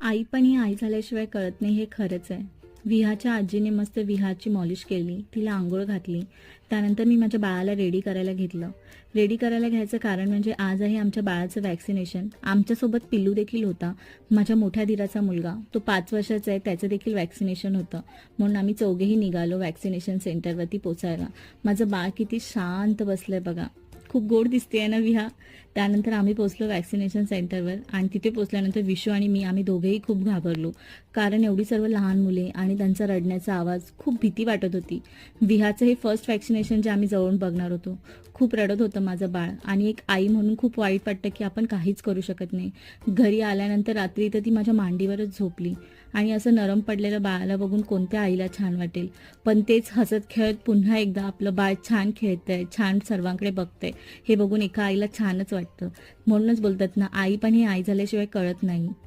आई पण ही आई झाल्याशिवाय कळत नाही हे खरंच आहे. विहाच्या आजीने मस्त विहाची मॉलिश केली, तिला आंघोळ घातली. त्यानंतर मी माझ्या बाळाला रेडी करायला घेतलं. रेडी करायला घ्यायचं कारण म्हणजे आज आहे आमच्या बाळाचं वॅक्सिनेशन. आमच्यासोबत पिल्लू देखील होता, माझ्या मोठ्या दिराचा मुलगा. तो 5 वर्षाचा आहे, त्याचं देखील वॅक्सिनेशन होतं. म्हणून आम्ही चौघेही निघालो वॅक्सिनेशन सेंटरवरती पोचायला. माझं बाळ किती शांत बसलंय बघा. खूप गोड दिसते ना विहा. त्यानंतर आम्ही पोचलो वॅक्सिनेशन सेंटरवर आणि तिथे पोचल्यानंतर विशू आणि मी आम्ही दोघेही खूप घाबरलो, कारण एवढी सर्व लहान मुले आणि त्यांचा रडण्याचा आवाज, खूप भीती वाटत होती. विहाचं हे फर्स्ट वॅक्सिनेशन जे आम्ही जवळून बघणार होतो. खूप रडत होतं माझं बाळ आणि एक आई म्हणून खूप वाईट वाटतं की आपण काहीच करू शकत नाही. घरी आल्यानंतर रात्री तर ती माझ्या मांडीवरच झोपली आणि असं नरम पडलेलं बाळाला बघून कोणत्या आईला छान वाटेल. पण तेच हसत खेळत पुन्हा एकदा आपलं बाळ छान खेळतंय, छान सर्वांकडे बघतंय, हे बघून एका आईला छानच वाटतं. म्हणूनच बोलतात ना, आई पण ही आई झाल्याशिवाय कळत नाही.